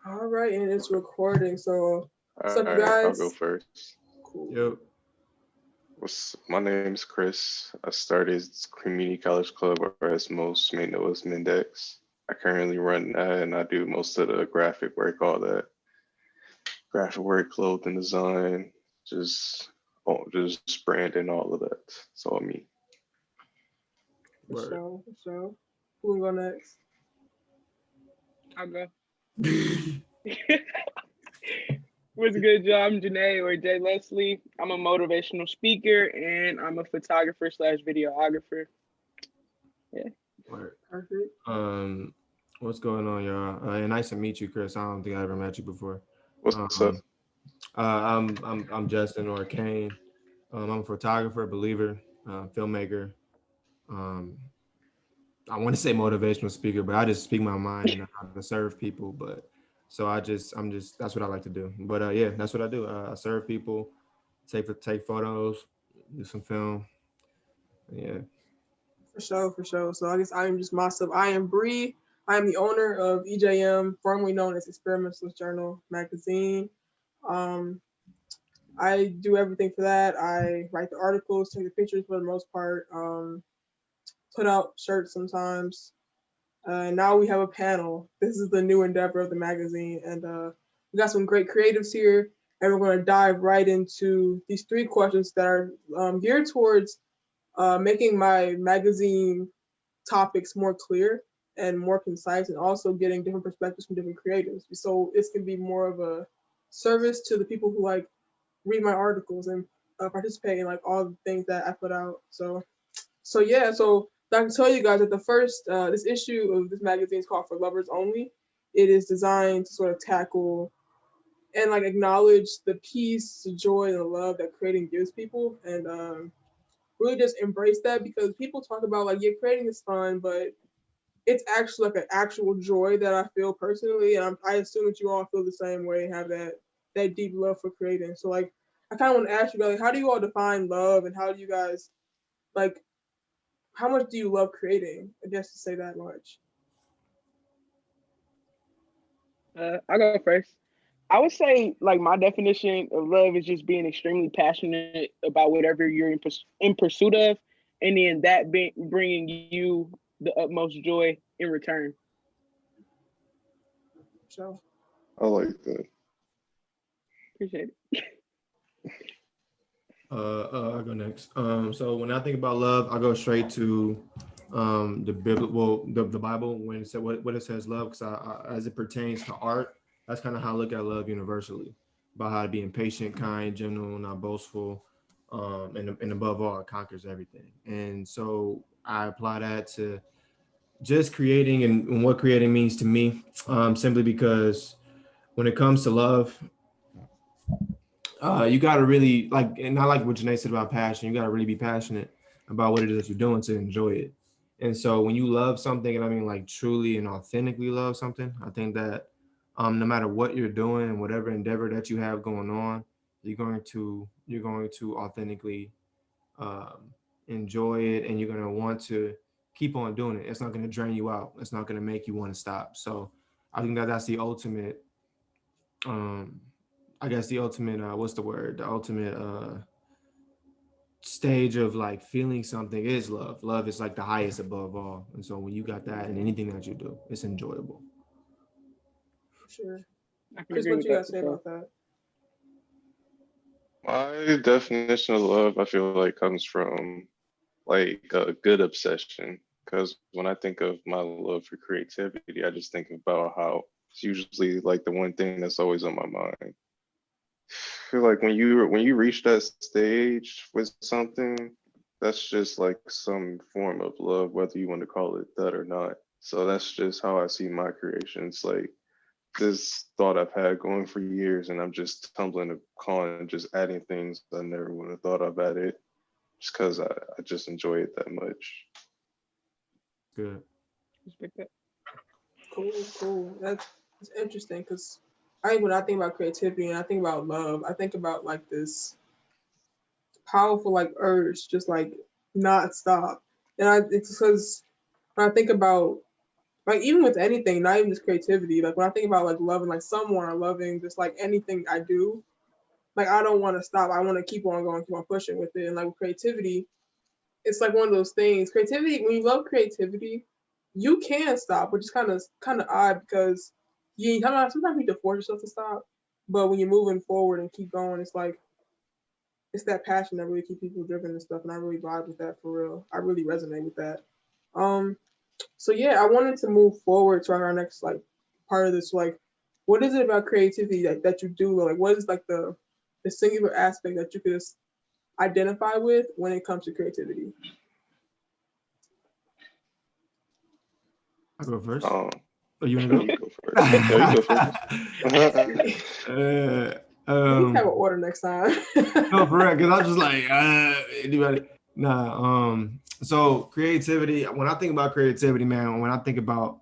All right, and it's recording. So, what's All up, you right, I'll go guys? first. Cool. Yep. My name is Chris. I started Community College Club, or as most may know as Mindex. I currently run that, and I do most of the graphic work, all that graphic work, clothing design, just just branding, all of that. It's all me. For Word. sure, for sure. Who will go next? I'll go. What's good, y'all? I'm Janae or Jay Leslie. I'm a motivational speaker and I'm a photographer slash videographer. Yeah. Word. Perfect. Um, what's going on, y'all? And nice to meet you, Chris. I don't think I ever met you before. What's up? Um, I'm Justin or Kane. I'm a photographer, believer, filmmaker. Um, I want to say motivational speaker, but I just speak my mind and how to serve people. But so I'm just that's what I like to do. But yeah, that's what I do. I serve people, take photos, do some film. Yeah. For sure, for sure. So I guess I am just myself. I am Bree. I am the owner of EJM, formerly known as Experimentalist Journal magazine. Um, I do everything for that. I write the articles, take the pictures for the most part, put out shirts sometimes. Now we have a panel. This is the new endeavor of the magazine, and we got some great creatives here, and we're going to dive right into these three questions that are geared towards making my magazine topics more clear and more concise, and also getting different perspectives from different creatives. So this can be more of a service to the people who like read my articles and participate in like all the things that I put out. So yeah, so I can tell you guys that the first this issue of this magazine is called For Lovers Only. It is designed to sort of tackle and like acknowledge the peace, the joy, and the love that creating gives people, and really just embrace that because people talk about like yeah, creating is fun, but it's actually like an actual joy that I feel personally, and I assume that you all feel the same way and have that deep love for creating. So like, I kind of want to ask you guys, like, how do you all define love, and how do you guys like how much do you love creating? I guess to say that much. I'll go first. I would say like my definition of love is just being extremely passionate about whatever you're in pursuit of, and then that bringing you the utmost joy in return. So I like that. Appreciate I go next. So when I think about love, I go straight to the Bible, well, the Bible when it said what it says love, because as it pertains to art, that's kind of how I look at love universally, about how to be impatient, kind, gentle, not boastful, and above all, it conquers everything. And so I apply that to just creating and what creating means to me, simply because when it comes to love, you got to really like, and I like what Janae said about passion. You got to really be passionate about what it is that you're doing to enjoy it. And so when you love something, and I mean like truly and authentically love something, I think that no matter what you're doing, whatever endeavor that you have going on, you're going to authentically um, enjoy it, and you're going to want to keep on doing it. It's not going to drain you out. It's not going to make you want to stop. So I think that that's the ultimate um I guess the ultimate what's the word? The ultimate stage of like feeling something is love. Love is like the highest above all. And so when you got that in anything that you do, it's enjoyable. for sure. I can Chris, agree what with you that guys for say sure. about that? My definition of love, I feel like, comes from like a good obsession. Because when I think of my love for creativity, I just think about how it's usually like the one thing that's always on my mind. I feel like when you reach that stage with something, that's just like some form of love, whether you want to call it that or not. So that's just how I see my creations. Like this thought I've had going for years, and I'm just tumbling upon and just adding things I never would have thought I've added, just because I just enjoy it that much. Good. Respect that. Cool, cool. That's interesting because I think when I think about creativity and I think about love, I think about like this powerful like urge, just like not stop. And it's because when I think about like even with anything, not even just creativity. Like when I think about like loving like someone or loving just like anything I do, like I don't want to stop. I want to keep on going, keep on pushing with it. And like with creativity, it's like one of those things. Creativity, when you love creativity, you can stop, which is kind of odd because you sometimes you need to force yourself to stop. But when you're moving forward and keep going, it's like it's that passion that really keeps people driven and stuff. And I really vibe with that for real. I really resonate with that. Um, so yeah, I wanted to move forward to our next like part of this. Like, what is it about creativity that you do? Like, what is like the singular aspect that you could just identify with when it comes to creativity? I'll go first. Um, Oh, you you want to go first. Yeah, you go first. go? We need to have an order next time. No, for real, because I was just like, anybody. Nah. So creativity. When I think about creativity, man, when I think about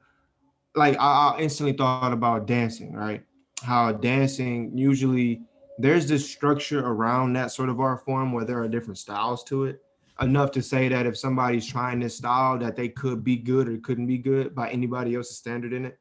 like, I instantly thought about dancing, right? How dancing usually there's this structure around that sort of art form where there are different styles to it. Enough to say that if somebody's trying this style, that they could be good or couldn't be good by anybody else's standard in it.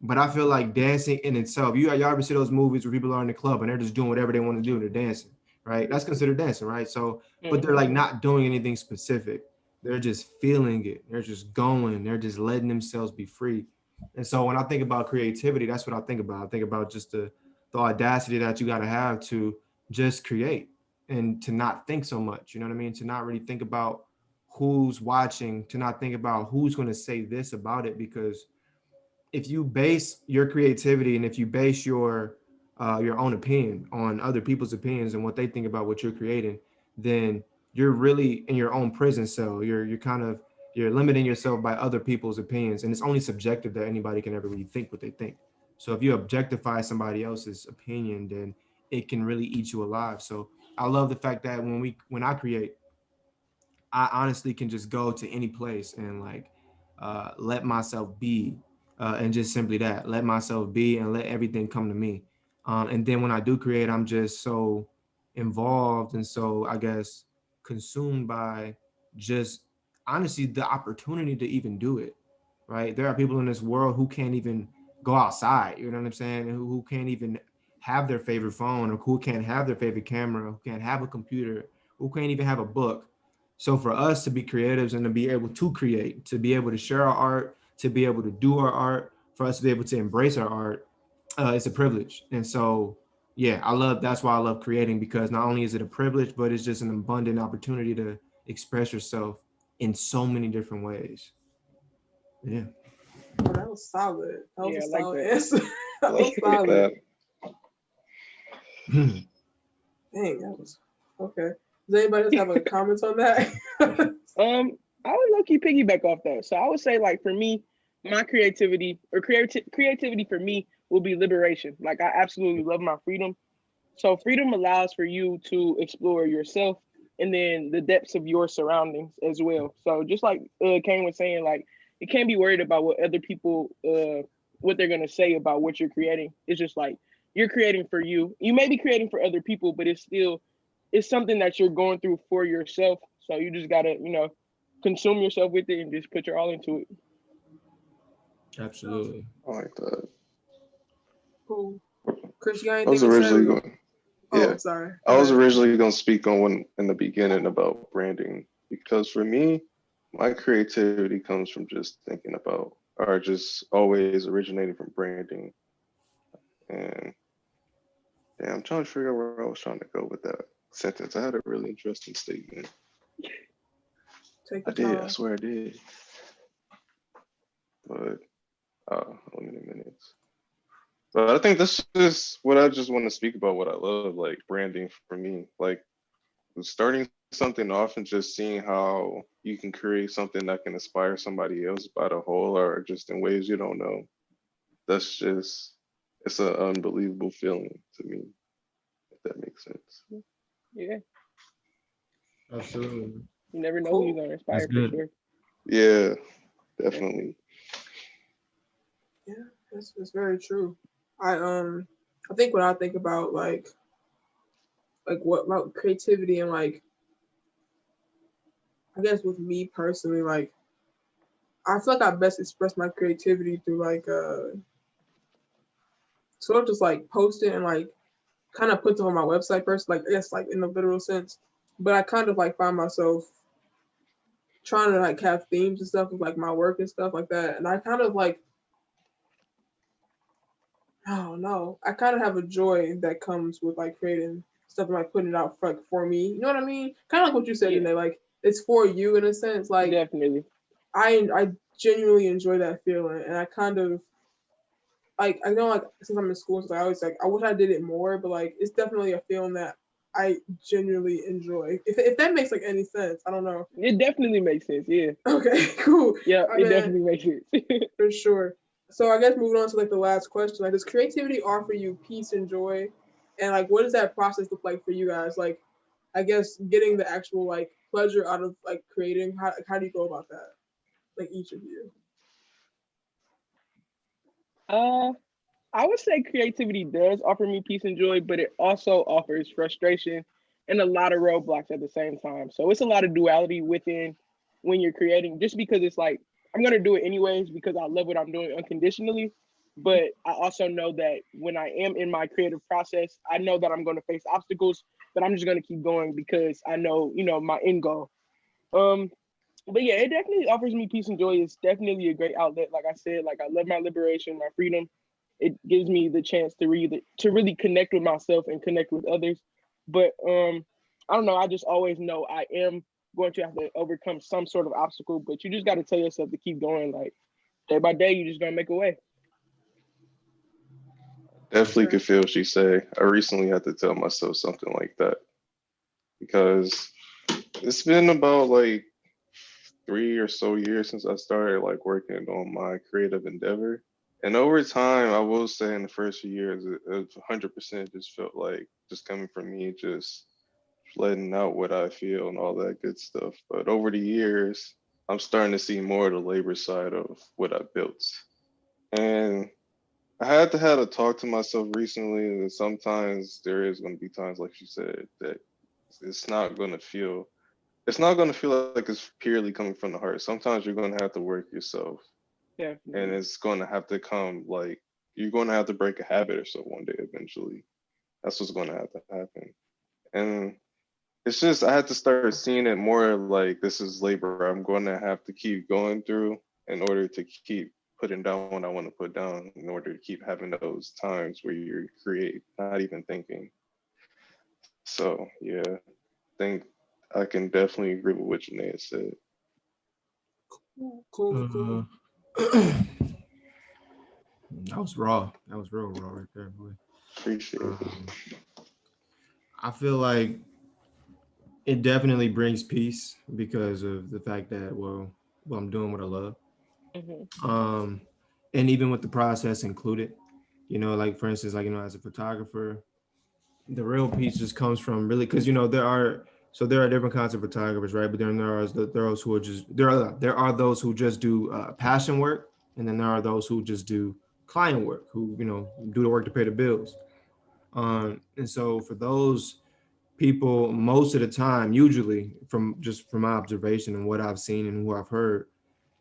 But I feel like dancing in itself, y'all ever see those movies where people are in the club and they're just doing whatever they want to do, they're dancing, right? That's considered dancing, right? So, but they're like not doing anything specific. They're just feeling it. They're just going. They're just letting themselves be free. And so when I think about creativity, that's what I think about. I think about just the audacity that you got to have to just create and to not think so much. You know what I mean? To not really think about who's watching, to not think about who's going to say this about it, because if you base your creativity and if you base your own opinion on other people's opinions and what they think about what you're creating, then you're really in your own prison cell. You're kind of you're limiting yourself by other people's opinions, and it's only subjective that anybody can ever really think what they think. So if you objectify somebody else's opinion, then it can really eat you alive. So I love the fact that when I create, I honestly can just go to any place and like let myself be, and just simply that, let myself be and let everything come to me. And then when I do create, I'm just so involved and so I guess consumed by just honestly the opportunity to even do it. Right? There are people in this world who can't even go outside. You know what I'm saying? Who can't even have their favorite phone, or who can't have their favorite camera, who can't have a computer, who can't even have a book. So for us to be creatives and to be able to create, to be able to share our art, to be able to do our art, for us to be able to embrace our art, it's a privilege. And so, yeah, that's why I love creating, because not only is it a privilege, but it's just an abundant opportunity to express yourself in so many different ways. Yeah. Oh, that was solid. That was Yeah, a I like solid that. answer. That was Like solid. that. Dang, that was okay. Does anybody else have a comments on that? I would low key piggyback off that. So I would say, like, for me, my creativity or creativity for me will be liberation. Like, I absolutely love my freedom. So freedom allows for you to explore yourself and then the depths of your surroundings as well. So just like Kane was saying, like, you can't be worried about what other people what they're gonna say about what you're creating. It's just like you're creating for you. You may be creating for other people, but it's something that you're going through for yourself. So you just gotta, consume yourself with it and just put your all into it. Absolutely. I like that. Cool. Chris, you got I was anything to say? originally going, Oh, yeah, I'm sorry. I was originally going to speak on one in the beginning about branding, because for me, my creativity comes from just thinking about, or just always originating from branding. And yeah, I'm trying to figure out where I was trying to go with that sentence. I had a really interesting statement. Take I your did, I time. swear I did. But only minutes. But I think this is what I just want to speak about, what I love, like branding for me. Like starting something off and just seeing how you can create something that can inspire somebody else by the whole, or just in ways you don't know. That's just, it's an unbelievable feeling to me, if that makes sense. Yeah, Absolutely. you never know who you're Cool. gonna That's inspire for good. sure. Yeah, definitely. Yeah, that's very true. I think when I think about like what about creativity and like I guess with me personally, like I feel like I best express my creativity through like sort of just like post it and like kind of put it on my website first, like I guess like in the literal sense. But I kind of like find myself trying to like have themes and stuff with like my work and stuff like that. And I kind of like I don't know. I kind of have a joy that comes with like creating stuff and like putting it out for me. You know what I mean? Kind of like what you said, Yeah. Janae. Like it's for you in a sense. Like Definitely. I genuinely enjoy that feeling, and I kind of like I know like since I'm in school, so I always like I wish I did it more, but like it's definitely a feeling that I genuinely enjoy. If that makes like any sense, I don't know. It definitely makes sense. Yeah. Okay, cool. Yeah, I it mean, definitely makes sense. for sure. So I guess moving on to like the last question, like does creativity offer you peace and joy? And like what does that process look like for you guys? Like I guess getting the actual like pleasure out of like creating, how do you go about that? Like each of you. uh, I would say creativity does offer me peace and joy, but it also offers frustration and a lot of roadblocks at the same time. So it's a lot of duality within when you're creating, just because it's like, I'm going to do it anyways because I love what I'm doing unconditionally. But I also know that when I am in my creative process, I know that I'm going to face obstacles, but I'm just going to keep going because I know, my end goal. Um, but yeah, it definitely offers me peace and joy. It's definitely a great outlet. Like I said, like I love my liberation, my freedom. It gives me the chance to really connect with myself and connect with others. But I don't know. I just always know I am going to have to overcome some sort of obstacle. But you just got to tell yourself to keep going. Like day by day, you just gonna make a way. Definitely Okay. could feel what she say. I recently had to tell myself something like that because it's been about like 3 or so years since I started like working on my creative endeavor. And over time, I will say in the first few years, it 100% just felt like just coming from me, just letting out what I feel and all that good stuff. But over the years, I'm starting to see more of the labor side of what I built. And I had to have a talk to myself recently that sometimes there is going to be times, like she said, that it's not going to feel it's not going to feel like it's purely coming from the heart. Sometimes you're going to have to work yourself, and Definitely. it's going to have to come like you're going to have to break a habit or so one day eventually. That's what's going to have to happen. And it's just I had to start seeing it more like this is labor I'm going to have to keep going through in order to keep putting down what I want to put down in order to keep having those times where you create, not even thinking. So yeah, I think I can definitely agree with what Janae said. Cool, cool, cool. that was raw. That was real raw right there, boy. Appreciate it. Um, I feel like it definitely brings peace because of the fact that well, I'm doing what I love. Hmm. Um, and even with the process included, like for instance, like as a photographer, the real piece just comes from really because there are different kinds of photographers, right? But then there are those who are just there are those who just do passion work, and then there are those who just do client work, who do the work to pay the bills. And so for those people, most of the time, usually from my observation and what I've seen and who I've heard,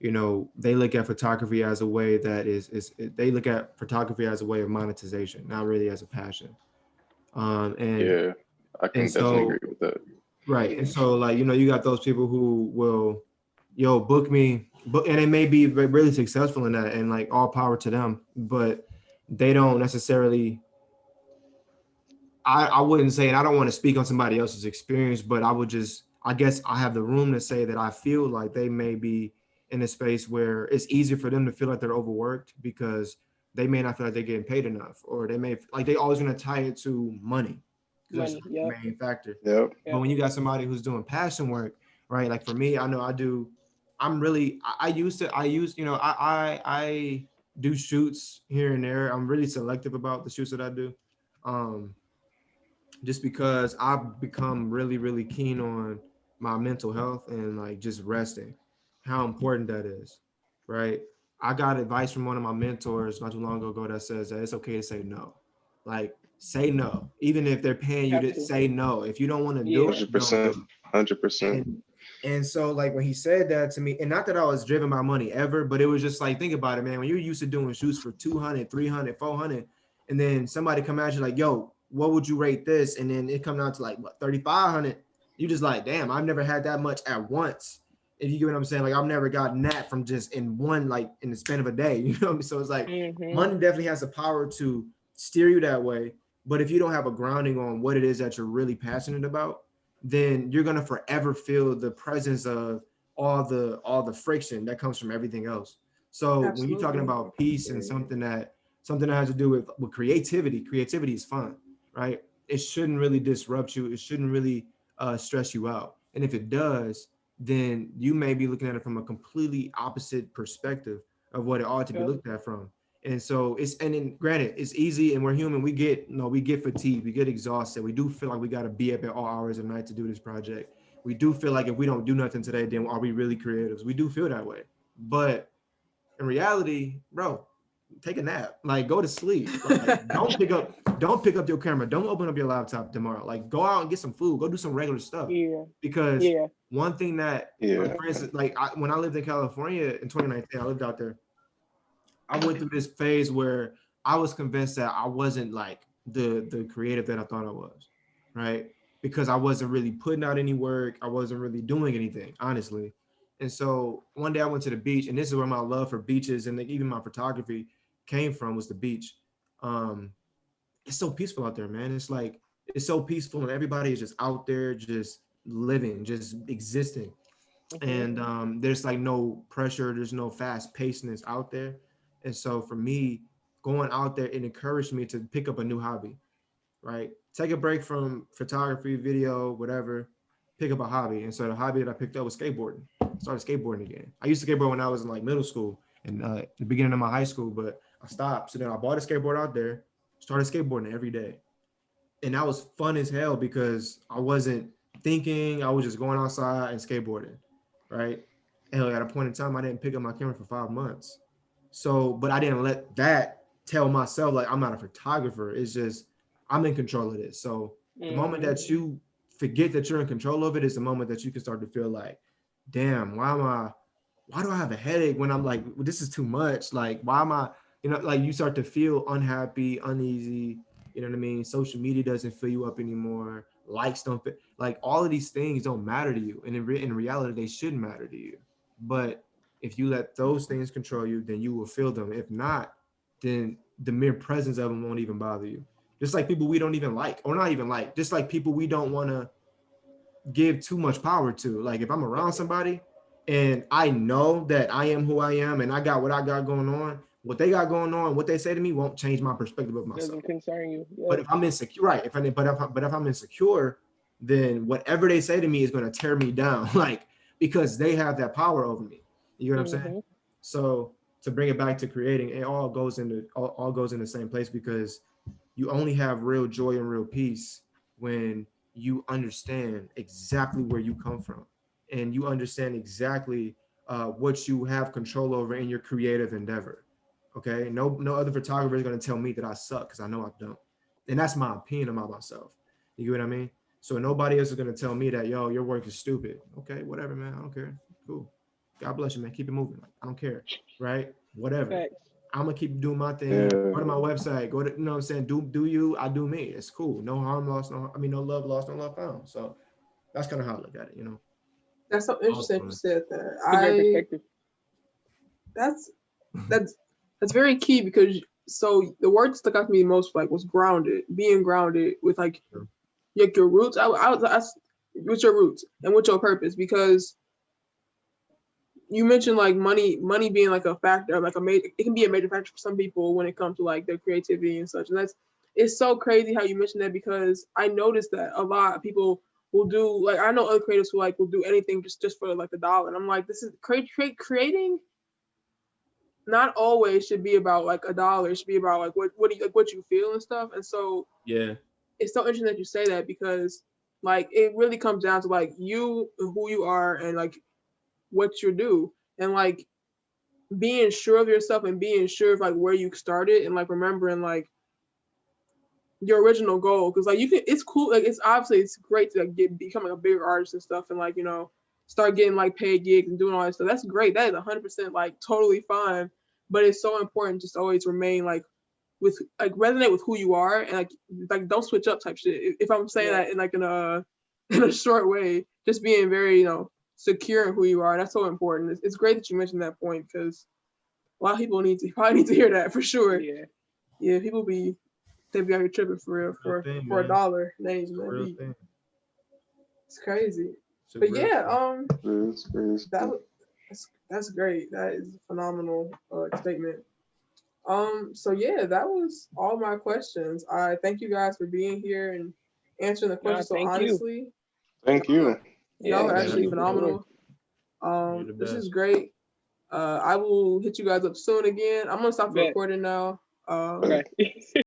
they look at photography as a way that they look at photography as a way of monetization, not really as a passion. Um, and Yeah, I and can definitely so agree with that. right, and so like you got those people who will, book me, but and they may be really successful in that, and like all power to them, but they don't necessarily. I wouldn't say, and I don't want to speak on somebody else's experience, but I guess I have the room to say that I feel like they may be in a space where it's easier for them to feel like they're overworked because they may not feel like they're getting paid enough, or they may like they always going to tie it to money because Money. that's the Yep. main factor. Yep. But Yep. when you got somebody who's doing passion work, right? Like for me, I know I do. I'm really. I used. I do shoots here and there. I'm really selective about the shoots that I do. Um, just because I've become really, really keen on my mental health and like just resting, how important that is, right? I got advice from one of my mentors not too long ago that says that it's okay to say no. Like, say no, even if they're paying you Have to to. say no. If you don't want to do Yeah. it, don't do 100%. 100%. it. And so like when he said that to me, and not that I was driven by money ever, but it was just like, think about it, man. When you're used to doing shoots for 200, 300, 400, and then somebody come at you like, yo, what would you rate this? And then it come down to like what 3,500. You just like, damn, I've never had that much at once. If you get what I'm saying, like I've never gotten that from just in one, like in the span of a day. You know what I mean? So it's like money definitely has the power to steer you that way. But if you don't have a grounding on what it is that you're really passionate about, then you're gonna forever feel the presence of all the friction that comes from everything else. So when you're talking Absolutely. about peace and something that has to do with creativity is fun, right? It shouldn't really disrupt you. It shouldn't really stress you out. And if it does, then you may be looking at it from a completely opposite perspective of what it ought to be looked at from. And so and then granted, it's easy and we're human. We get fatigued, we get exhausted. We do feel like we got to be up at all hours of the night to do this project. We do feel like if we don't do nothing today, then are we really creatives? We do feel that way. But in reality, bro, take a nap. Like go to sleep. Like don't pick up your camera. Don't open up your laptop tomorrow. Like go out and get some food. Go do some regular stuff. Yeah. Because Yeah. one thing that, for instance, like when I lived in California in 2019, I lived out there. I went through this phase where I was convinced that I wasn't like the creative that I thought I was, right? Because I wasn't really putting out any work. I wasn't really doing anything, honestly. And so one day I went to the beach, and this is where my love for beaches and even my photography came from, was the beach. Um, it's so peaceful out there, man. It's so peaceful, and everybody is just out there, just living, just existing. And there's like no pressure, there's no fast pacedness out there. And so for me, going out there, it encouraged me to pick up a new hobby, right? Take a break from photography, video, whatever, pick up a hobby. And so the hobby that I picked up was skateboarding. I started skateboarding again. I used to skateboard when I was in like middle school and the beginning of my high school, but I stopped. So then I bought a skateboard out there, started skateboarding every day. And that was fun as hell because I wasn't thinking, I was just going outside and skateboarding, right? And at a point in time, I didn't pick up my camera for 5 months. So, but I didn't let that tell myself like I'm not a photographer. It's just I'm in control of this. So the moment that you forget that you're in control of it is the moment that you can start to feel like, damn, why do I have a headache when I'm like, well, this is too much? Like, why am I, like you start to feel unhappy, uneasy. You know what I mean? Social media doesn't fill you up anymore. Likes don't fit. Like all of these things don't matter to you. And in reality, they should matter to you. But if you let those things control you, then you will feel them. If not, then the mere presence of them won't even bother you. Just like people we don't even like, or not even like, just like people we don't want to give too much power to. Like if I'm around somebody and I know that I am who I am and I got what I got going on, what they got going on, what they say to me won't change my perspective of myself. Doesn't concern you. Yeah. But if I'm insecure, right? If I'm insecure, then whatever they say to me is going to tear me down, like because they have that power over me. You know what I'm saying? So to bring it back to creating, it all goes in the same place because you only have real joy and real peace when you understand exactly where you come from and you understand exactly what you have control over in your creative endeavor. Okay, no other photographer is going to tell me that I suck because I know I don't, and that's my opinion about myself. You get what I mean? So nobody else is going to tell me that, yo, your work is stupid. Okay, whatever, man. I don't care. Cool. God bless you, man. Keep it moving. Like, I don't care. Right? Whatever. Facts. I'm gonna keep doing my thing. Go to my website. Go to, you know what I'm saying? Do you? I do me. It's cool. No harm lost. No love lost. No love found. So that's kind of how I look at it. That's so interesting you said that. Perspective. That's very key because so the word that stuck out to me the most like was grounded, being grounded with like your roots. I with your roots and with your purpose because you mentioned like money being like a factor, like it can be a major factor for some people when it comes to like their creativity and such. And it's so crazy how you mentioned that because I noticed that a lot of people will do like I know other creators who like will do anything just for like the dollar. And I'm like, this is creating not always should be about like a dollar. It should be about like what you feel and stuff. And so yeah, it's so interesting that you say that because like it really comes down to like you who you are and like what you do and like being sure of yourself and being sure of like where you started and like remembering like your original goal because like you can it's cool like it's obviously it's great to like become like a bigger artist and stuff and like start getting like paid gigs and doing all that stuff. That's great. That is 100% like totally fine. But it's so important just to always remain like with like resonate with who you are and like don't switch up type shit. If I'm saying that in like in a short way, just being very, you know, secure in who you are. That's so important. It's great that you mentioned that point because a lot of people probably need to hear that for sure. Yeah, people they be out here tripping for real for $1. It's crazy. But yeah, that's great. That is a phenomenal statement. So yeah, that was all my questions. I thank you guys for being here and answering the questions so honestly. Thank you. Y'all are actually phenomenal. This is great. I will hit you guys up soon again. I'm gonna stop the recording now. Okay.